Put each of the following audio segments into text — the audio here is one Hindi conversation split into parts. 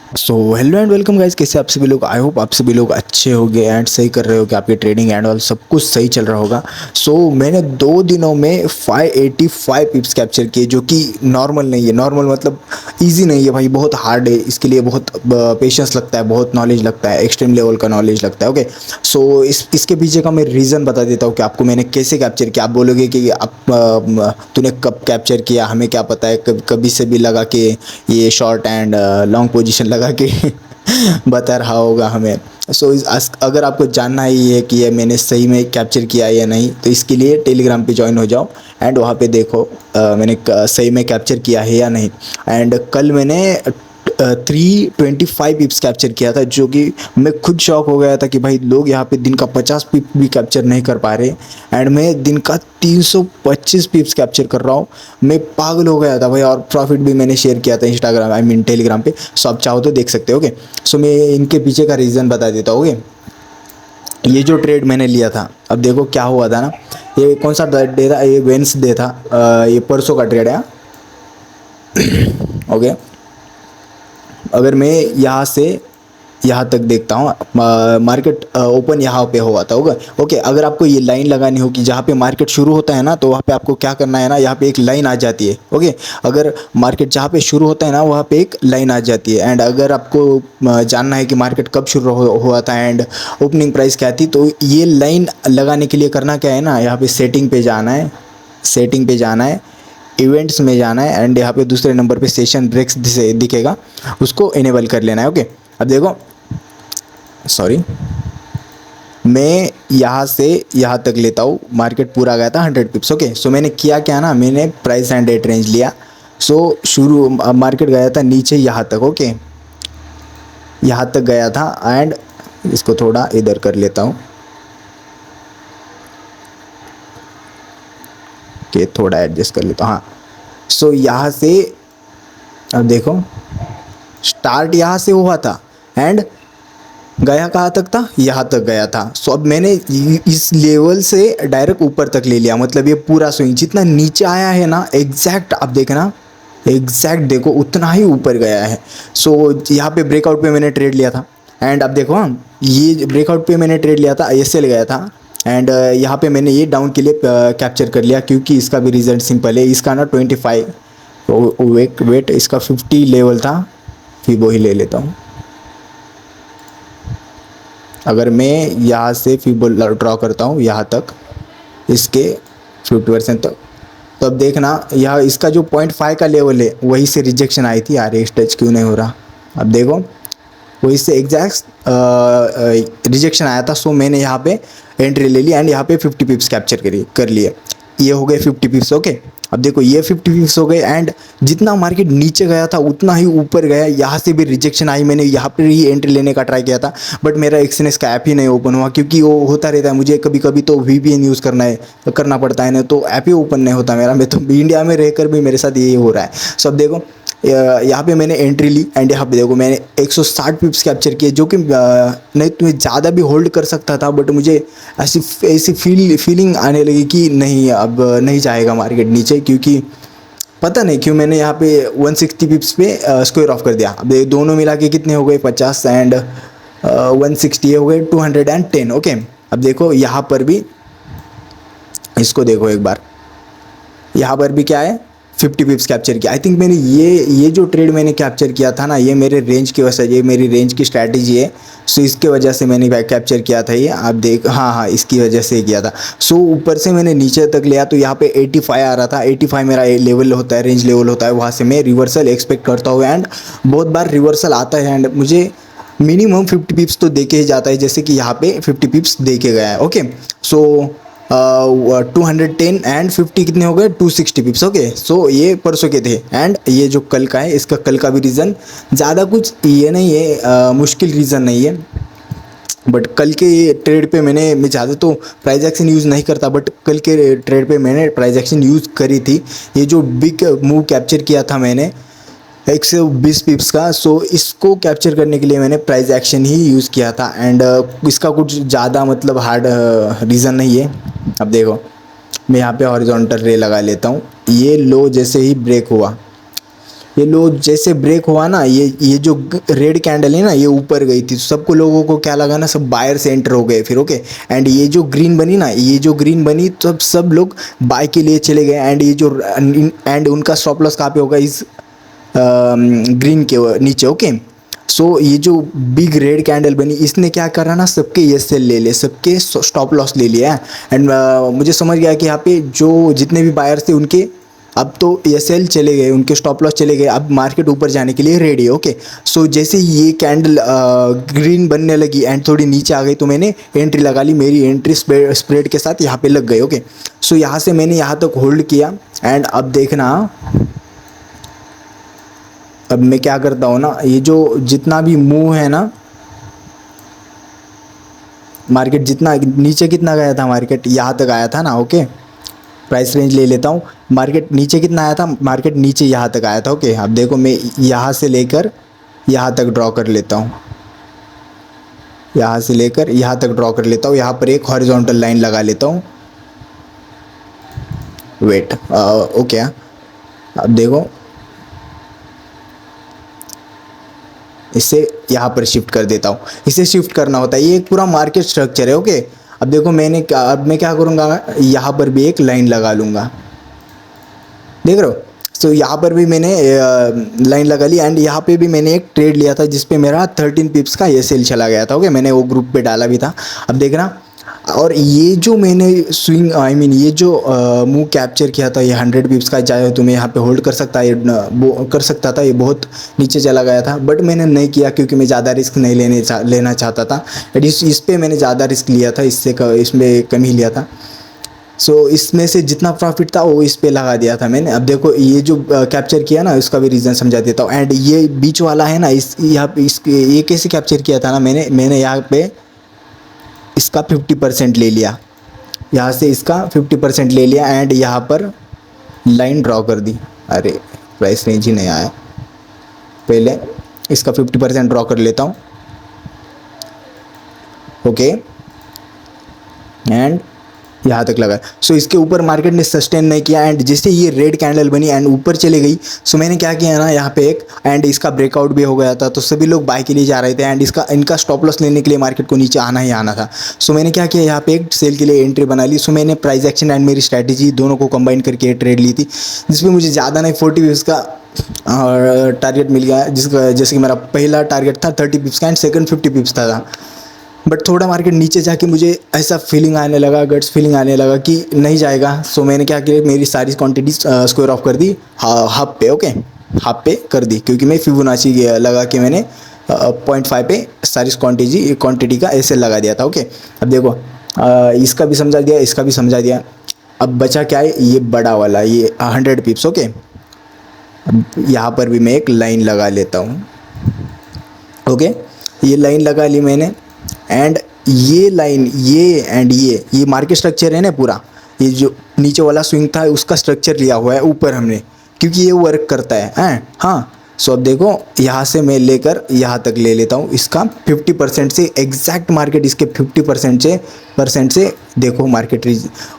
So hello and welcome guys, कैसे आप सभी लोग। आई होप आप सभी लोग अच्छे होंगे एंड सही कर रहे हो कि आपकी ट्रेडिंग एंड ऑल सब कुछ सही चल रहा होगा। मैंने 2 दिनों में 585 पिप्स कैप्चर किए, जो कि नॉर्मल नहीं है। नॉर्मल मतलब इजी नहीं है भाई, बहुत हार्ड है। इसके लिए बहुत पेशेंस लगता है, बहुत नॉलेज लगता है, एक्सट्रीम लेवल का नॉलेज लगता है। ओके, इसके पीछे का मैं रीज़न बता देता हूँ कि आपको मैंने कैसे कैप्चर किया। आप बोलोगे कि आप तूने कब कैप्चर किया, हमें क्या पता है, कभी से भी लगा के ये शॉर्ट एंड लॉन्ग पोजीशन लगा के बता रहा होगा हमें। अगर आपको जानना ही है कि ये मैंने सही में कैप्चर किया या नहीं, तो इसके लिए टेलीग्राम पे ज्वाइन हो जाओ एंड वहाँ पे देखो मैंने सही में कैप्चर किया है या नहीं। एंड कल मैंने 325 पिप्स कैप्चर किया था, जो कि मैं खुद शॉक हो गया था कि भाई लोग यहाँ पे दिन का 50 पिप भी कैप्चर नहीं कर पा रहे, एंड मैं दिन का 325 पिप्स कैप्चर कर रहा हूँ। मैं पागल हो गया था भाई। और प्रॉफिट भी मैंने शेयर किया था इंस्टाग्राम, आई मीन टेलीग्राम पे। सो आप चाहो तो देख सकते हो। ओके, मैं इनके पीछे का रीज़न बता देता हूँ। ओके, ये जो ट्रेड मैंने लिया था, अब देखो क्या हुआ था ना। ये कौन सा डे था, ये वेंसडे था। ये परसों का ट्रेड है। ओके, अगर मैं यहाँ से यहाँ तक देखता हूँ, मार्केट ओपन यहाँ पे हुआ था होगा। ओके, अगर आपको ये लाइन लगानी होगी जहाँ पे मार्केट शुरू होता है ना, तो वहाँ पे आपको क्या करना है ना, यहाँ पे एक लाइन आ जाती है। ओके, अगर मार्केट जहाँ पे शुरू होता है ना, वहाँ पे एक लाइन आ जाती है। एंड अगर आपको जानना है कि मार्केट कब शुरू हुआ था एंड ओपनिंग प्राइस क्या थी, तो ये लाइन लगाने के लिए करना क्या है ना, यहाँ पे सेटिंग पे जाना है। सेटिंग पे जाना है, इवेंट्स में जाना है, एंड यहाँ पे दूसरे नंबर पे सेशन ब्रेक्स दिखेगा, उसको इनेबल कर लेना है। ओके, अब देखो, सॉरी, मैं यहाँ से यहाँ तक लेता हूँ। मार्केट पूरा गया था 100 पिप्स। ओके, मैंने किया क्या ना, मैंने प्राइस एंड डेट रेंज लिया। शुरू मार्केट गया था नीचे यहाँ तक। ओके, यहाँ तक गया था, एंड इसको थोड़ा इधर कर लेता हूँ कि थोड़ा एडजस्ट कर लेता हूँ। हाँ, यहाँ से अब देखो, स्टार्ट यहाँ से हुआ था एंड गया कहाँ तक था, यहाँ तक गया था। अब मैंने इस लेवल से डायरेक्ट ऊपर तक ले लिया। मतलब ये पूरा स्विंग जितना नीचे आया है ना, एग्जैक्ट आप देखना, एग्जैक्ट देखो उतना ही ऊपर गया है। यहाँ पे ब्रेकआउट पे मैंने ट्रेड लिया था, एंड अब देखो, हाँ, ये ब्रेकआउट पे मैंने ट्रेड लिया था, ऐसे ले गया था। एंड यहाँ पे मैंने ये डाउन के लिए कैप्चर कर लिया, क्योंकि इसका भी रिजल्ट सिंपल है। इसका ना 25 वेट इसका 50 लेवल था, फिर वही ले लेता हूँ। अगर मैं यहाँ से फिबो ड्रॉ करता हूँ यहाँ तक, इसके 50% तक, तो अब देखना यहाँ इसका जो 0.5 का लेवल है, वहीं से रिजेक्शन आई थी। यार ये टच क्यों नहीं हो रहा, अब देखो, वहीं से एग्जैक्ट रिजेक्शन आया था। मैंने यहाँ पे एंट्री ले ली एंड यहाँ पे 50 पिप्स कैप्चर कर लिए। ये हो गए 50 पिप्स। ओके, अब देखो ये 50 पिप्स हो गए, एंड जितना मार्केट नीचे गया था उतना ही ऊपर गया। यहाँ से भी रिजेक्शन आई, मैंने यहाँ पर ही एंट्री लेने का ट्राई किया था, बट मेरा एक्सएनएस का ऐप ही नहीं ओपन हुआ, क्योंकि वो होता रहता है मुझे कभी कभी तो वीपीएन यूज़ करना पड़ता है ना, तो ऐप ही ओपन नहीं होता मेरा। मैं तो इंडिया में रहकर भी मेरे साथ यही हो रहा है। अब देखो, यहाँ पे मैंने एंट्री ली, एंड यहाँ पे देखो मैंने 160 पिप्स कैप्चर किए, जो कि नहीं तो मैं ज़्यादा भी होल्ड कर सकता था, बट मुझे ऐसी फीलिंग आने लगी कि नहीं, अब नहीं जाएगा मार्केट नीचे, क्योंकि पता नहीं क्यों मैंने यहाँ पे 160 पिप्स पे स्क्वायर ऑफ कर दिया। अब ये दोनों मिला के कितने हो गए, 50 एंड 160 हो गए 210। ओके, अब देखो यहाँ पर भी, इसको देखो एक बार, यहाँ पर भी क्या है, 50 पिप्स कैप्चर किया। आई थिंक मैंने ये जो ट्रेड मैंने कैप्चर किया था ना, ये मेरे रेंज की वजह से, ये मेरी रेंज की स्ट्रैटेजी है। इसके वजह से मैंने कैप्चर किया था ये, आप देख, हाँ, इसकी वजह से किया था। ऊपर से मैंने नीचे तक लिया, तो यहाँ पे 85 आ रहा था। 85 मेरा लेवल होता है, रेंज लेवल होता है, वहाँ से मैं रिवर्सल एक्सपेक्ट करता हूँ, एंड बहुत बार रिवर्सल आता है, एंड मुझे मिनिमम 50 पिप्स तो दे के ही जाता है, जैसे कि यहाँ पे 50 पिप्स दे के गया है। ओके, 210 एंड 50 कितने हो गए, 260 पिप्स। ओके, ये परसों के थे, एंड ये जो कल का है, इसका कल का भी रीज़न ज़्यादा कुछ ये नहीं है, मुश्किल रीज़न नहीं है, बट कल के ट्रेड पे मैं ज़्यादा तो प्राइस एक्शन यूज़ नहीं करता, बट कल के ट्रेड पे मैंने प्राइस एक्शन यूज़ करी थी। ये जो बिग मूव कैप्चर किया था मैंने 120 पिप्स का, इसको कैप्चर करने के लिए मैंने प्राइस एक्शन ही यूज़ किया था, एंड इसका कुछ ज़्यादा मतलब हार्ड रीज़न नहीं है। अब देखो, मैं यहाँ पे हॉरिजॉन्टल रे लगा लेता हूँ। ये लो जैसे ही ब्रेक हुआ, ये लो जैसे ब्रेक हुआ ना, ये जो रेड कैंडल है ना ये ऊपर गई थी, तो सबको लोगों को क्या लगा ना, सब बायर से एंटर हो गए फिर। ओके, एंड ये जो ग्रीन बनी ना, ये जो ग्रीन बनी तब सब लोग बाय के लिए चले गए। एंड ये जो एंड उनका स्टॉप लॉस कहाँ पे होगा, इस ग्रीन के नीचे। ओके, सो ये जो बिग रेड कैंडल बनी, इसने क्या करा ना, सबके एस एल ले ले, सबके स्टॉप लॉस ले लिया है। एंड मुझे समझ गया कि यहाँ पे जो जितने भी बायर्स थे उनके अब तो एस एल चले गए, उनके स्टॉप लॉस चले गए, अब मार्केट ऊपर जाने के लिए रेडी है। ओके, सो जैसे ये कैंडल ग्रीन बनने लगी एंड थोड़ी नीचे आ गई तो मैंने एंट्री लगा ली, मेरी एंट्री स्प्रेड के साथ यहाँ पे लग गई। ओके, सो यहाँ से मैंने यहाँ तक होल्ड किया। एंड अब देखना, अब मैं क्या करता हूँ ना, ये जो जितना भी मूव है ना, मार्केट जितना नीचे कितना गया था, मार्केट यहाँ तक आया था ना। ओके, प्राइस रेंज ले लेता हूँ, मार्केट नीचे कितना आया था, मार्केट नीचे यहाँ तक आया था। ओके, अब देखो मैं यहाँ से लेकर यहाँ तक ड्रॉ कर लेता हूँ, यहाँ से लेकर यहाँ तक ड्रॉ कर लेता हूँ, यहाँ पर एक हॉरिजॉन्टल लाइन लगा लेता हूँ। वेट, ओके, अब देखो इसे यहाँ पर शिफ्ट कर देता हूँ, इसे शिफ्ट करना होता है, ये एक पूरा मार्केट स्ट्रक्चर है। ओके, अब देखो अब मैं क्या करूँगा, यहाँ पर भी एक लाइन लगा लूँगा, देख रहे हो। सो यहाँ पर भी मैंने लाइन लगा ली एंड यहाँ पे भी मैंने एक ट्रेड लिया था जिसपे मेरा 13 पिप्स का ये सेल चला गया था। ओके, मैंने वो ग्रुप पे डाला भी था, अब देखना। और ये जो मैंने स्विंग ये जो मूव कैप्चर किया था, ये 100 पिप्स का, चाहे तो मैं यहाँ पे होल्ड कर सकता, ये वो कर सकता था, ये बहुत नीचे चला गया था, बट मैंने नहीं किया क्योंकि मैं ज़्यादा रिस्क नहीं लेना चाहता था। इस पे मैंने ज़्यादा रिस्क लिया था, इसमें कम ही लिया था। सो इसमें से जितना प्रॉफिट था वो इस पे लगा दिया था मैंने। अब देखो ये जो कैप्चर किया ना, उसका भी रीज़न समझा देता हूँ। एंड ये बीच वाला है ना, इस यहाँ पे ये कैसे कैप्चर किया था ना, मैंने यहाँ पे इसका 50% ले लिया, यहाँ से इसका 50% ले लिया एंड यहाँ पर लाइन ड्रॉ कर दी। अरे प्राइस रेंज ही नहीं आया, पहले इसका 50% ड्रॉ कर लेता हूँ। ओके, एंड यहाँ तक लगा। सो इसके ऊपर मार्केट ने सस्टेन नहीं किया एंड जैसे ये रेड कैंडल बनी एंड ऊपर चली गई, सो मैंने क्या किया ना, यहाँ पे एक एंड इसका ब्रेकआउट भी हो गया था, तो सभी लोग बाय के लिए जा रहे थे एंड इनका स्टॉप लॉस लेने के लिए मार्केट को नीचे आना ही आना था। सो मैंने क्या किया, यहाँ पे एक सेल के लिए एंट्री बना ली। सो मैंने प्राइस एक्शन एंड मेरी स्ट्रैटेजी दोनों को कंबाइन करके ट्रेड ली थी, जिसमें मुझे ज़्यादा नहीं 40 पिप्स का टारगेट मिल गया, जिसका जैसे कि मेरा पहला टारगेट था 30 पिप्स का एंड सेकंड 50 पिप्स था। बट थोड़ा मार्केट नीचे जाके मुझे ऐसा फीलिंग आने लगा, गट्स फीलिंग आने लगा कि नहीं जाएगा। सो मैंने क्या किया, मेरी सारी क्वांटिटी स्क्वायर ऑफ कर दी हाफ पे। ओके, हाफ पे कर दी क्योंकि मैं फिबोनाची लगा के मैंने 0.5 पे सारी क्वांटिटी का ऐसे लगा दिया था। ओके, अब देखो इसका भी समझा दिया, इसका भी समझा दिया। अब बचा क्या है, ये बड़ा वाला, ये 100 पिप्स। ओके, अब यहाँ पर भी मैं एक लाइन लगा लेता हूँ। ओके, ये लाइन लगा ली मैंने एंड ये लाइन ये मार्केट स्ट्रक्चर है ना पूरा, ये जो नीचे वाला स्विंग था उसका स्ट्रक्चर लिया हुआ है ऊपर हमने, क्योंकि ये वर्क करता है। हाँ, सो अब देखो यहाँ से मैं लेकर यहाँ तक ले लेता हूँ, इसका 50% से एग्जैक्ट मार्केट इसके 50% से देखो मार्केट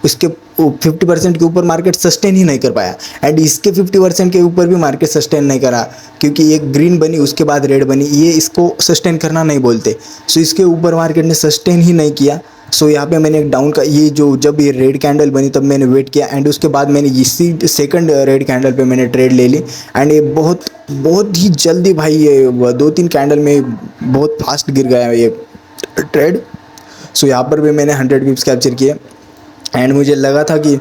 उसके 50% के ऊपर मार्केट सस्टेन ही नहीं कर पाया एंड इसके 50% के ऊपर भी मार्केट सस्टेन नहीं करा, क्योंकि एक ग्रीन बनी उसके बाद रेड बनी, ये इसको सस्टेन करना नहीं बोलते। सो इसके ऊपर मार्केट ने सस्टेन ही नहीं किया। सो यहाँ पे मैंने एक डाउन का जब ये रेड कैंडल बनी तब मैंने वेट किया एंड उसके बाद मैंने इसी सेकंड रेड कैंडल पे मैंने ट्रेड ले ली एंड ये बहुत ही जल्दी भाई, ये 2-3 कैंडल में बहुत फास्ट गिर गया ये ट्रेड। सो यहाँ पर भी मैंने 100 पिप्स कैप्चर किए एंड मुझे लगा था कि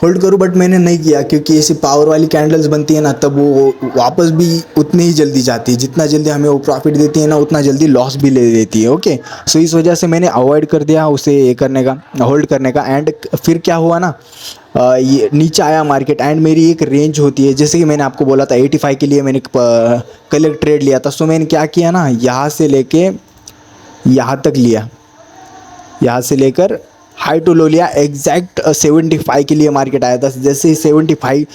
होल्ड करूँ, बट मैंने नहीं किया क्योंकि ऐसी पावर वाली कैंडल्स बनती है ना, तब वो वापस भी उतनी ही जल्दी जाती है, जितना जल्दी हमें वो प्रॉफिट देती है ना उतना जल्दी लॉस भी ले देती है। ओके, सो इस वजह से मैंने अवॉइड कर दिया उसे ये करने का, होल्ड करने का। एंड फिर क्या हुआ ना, ये नीचे आया मार्केट एंड मेरी एक रेंज होती है, जैसे कि मैंने आपको बोला था 85 के लिए मैंने कल एक ट्रेड लिया था। सो मैंने क्या किया ना, यहाँ से लेके यहाँ तक लिया, यहाँ से लेकर हाई टू लो लिया, एग्जैक्ट 75 के लिए मार्केट आया था। जैसे ही 75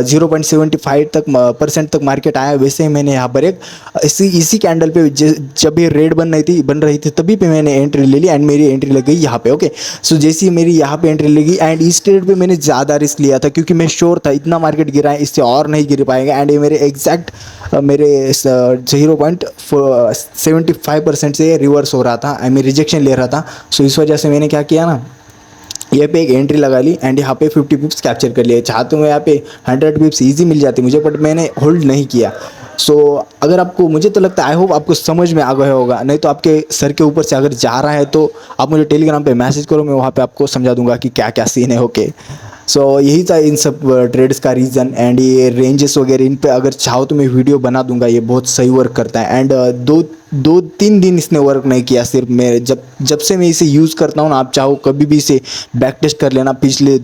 0.75 तक परसेंट तक मार्केट आया, वैसे ही मैंने यहाँ पर एक इसी कैंडल पे जब ये रेड बन रही थी तभी पे मैंने एंट्री ले ली एंड मेरी एंट्री लग गई यहाँ पे। ओके, सो जैसे ही मेरी यहाँ पे एंट्री लगी एंड इस ट्रेड पे मैंने ज़्यादा रिस्क लिया था क्योंकि मैं श्योर था इतना मार्केट गिरा है, इससे और नहीं गिर पाएगा। एंड ये मेरे एग्जैक्ट मेरे 0.75% से रिवर्स हो रहा था, आई मीन रिजेक्शन ले रहा था। सो इस वजह से मैंने क्या किया ना, यहाँ पे एक एंट्री लगा ली एंड यहाँ पे 50 पिप्स कैप्चर कर लिए। चाहते हुए यहाँ पे 100 पिप्स इजी मिल जाती मुझे, बट मैंने होल्ड नहीं किया। सो अगर आपको, मुझे तो लगता है आई होप आपको समझ में आ गया होगा, नहीं तो आपके सर के ऊपर से अगर जा रहा है तो आप मुझे टेलीग्राम पे मैसेज करो, मैं वहाँ पे आपको समझा दूंगा कि क्या क्या सीन है। ओके, सो यही था इन सब ट्रेड्स का रीज़न। एंड ये रेंजेस वगैरह इन पे अगर चाहो तो मैं वीडियो बना दूंगा, ये बहुत सही वर्क करता है। एंड दो तीन दिन इसने वर्क नहीं किया, सिर्फ मैं जब से मैं इसे यूज़ करता हूँ ना, आप चाहो कभी भी इसे बैक टेस्ट कर लेना, पिछले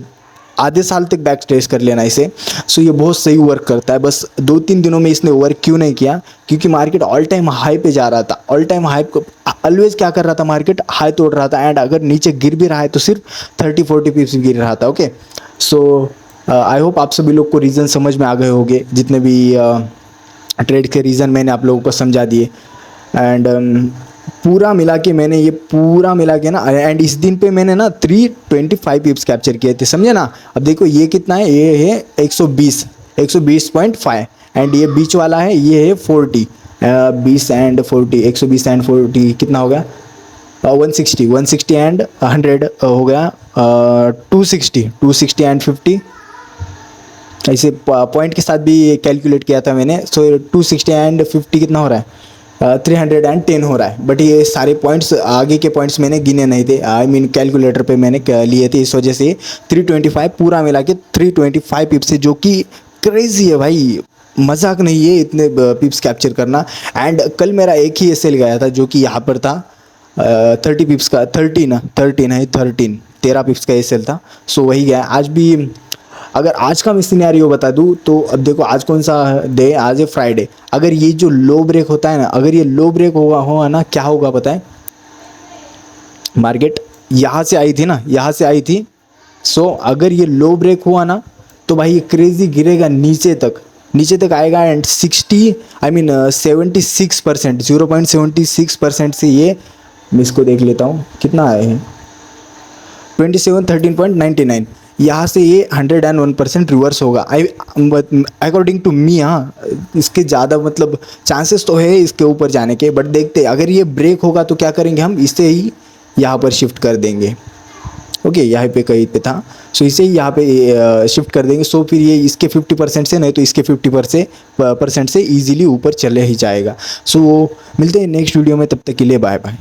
आधे साल तक बैक टेस्ट कर लेना इसे। सो ये बहुत सही वर्क करता है। बस 2-3 दिनों में इसने वर्क क्यों नहीं किया, क्योंकि मार्केट ऑल टाइम हाई पे जा रहा था। ऑल टाइम हाई को ऑलवेज क्या कर रहा था, मार्केट हाई तोड़ रहा था एंड अगर नीचे गिर भी रहा है तो सिर्फ 30-40 पिप्स गिर रहा था। ओके, सो आई होप आप सभी लोग को रीज़न समझ में आ गए होंगे, जितने भी ट्रेड के रीज़न मैंने आप लोगों को समझा दिए। एंड पूरा मिला के मैंने ये पूरा मिला के ना, एंड इस दिन पे मैंने ना 325 पिप्स कैप्चर किए थे, समझे ना। अब देखो ये कितना है, ये है 120.5 एंड ये बीच वाला है, ये है 40, 20 एंड 40, 120 एंड 40 कितना हो गया, 160 एंड 100 हो गया 260 एंड 50, ऐसे पॉइंट के साथ भी कैलकुलेट किया था मैंने। सो 260 एंड 50 कितना हो रहा है, 310 हो रहा है। बट ये सारे पॉइंट्स, आगे के पॉइंट्स मैंने गिने नहीं थे, आई मीन कैलकुलेटर पे मैंने लिए थे, इस वजह से 325 पूरा मिला के 325 पिप्स है, जो कि क्रेजी है भाई, मजाक नहीं है इतने पिप्स कैप्चर करना। एंड कल मेरा एक ही एसएल गया था जो कि यहाँ पर था 30 पिप्स का, 13 पिप्स का एसएल था। सो वही गया। आज भी अगर आज का मैं सिनेरियो बता दूँ तो अब देखो आज कौन सा डे, आज है फ्राइडे। अगर ये जो लो ब्रेक होता है ना, अगर ये लो ब्रेक होगा ना, क्या होगा पता है, मार्केट यहाँ से आई थी ना, यहाँ से आई थी। सो अगर ये लो ब्रेक हुआ ना तो भाई ये क्रेजी गिरेगा नीचे तक आएगा एंड 76%, 0.76% से ये, मैं इसको देख लेता हूँ कितना आए हैं, 13.99, यहाँ से ये 101% रिवर्स होगा। According to me. हाँ, इसके ज़्यादा मतलब चांसेस तो है इसके ऊपर जाने के, बट देखते अगर ये ब्रेक होगा तो क्या करेंगे हम, इसे ही यहाँ पर शिफ्ट कर देंगे। ओके, यहाँ पे कहीं पे था, सो इसे ही यहाँ पे शिफ्ट कर देंगे। सो फिर ये इसके 50% से, नहीं तो इसके 50% से ईजिली ऊपर चले ही जाएगा। सो मिलते हैं नेक्स्ट वीडियो में, तब तक के लिए बाय बाय।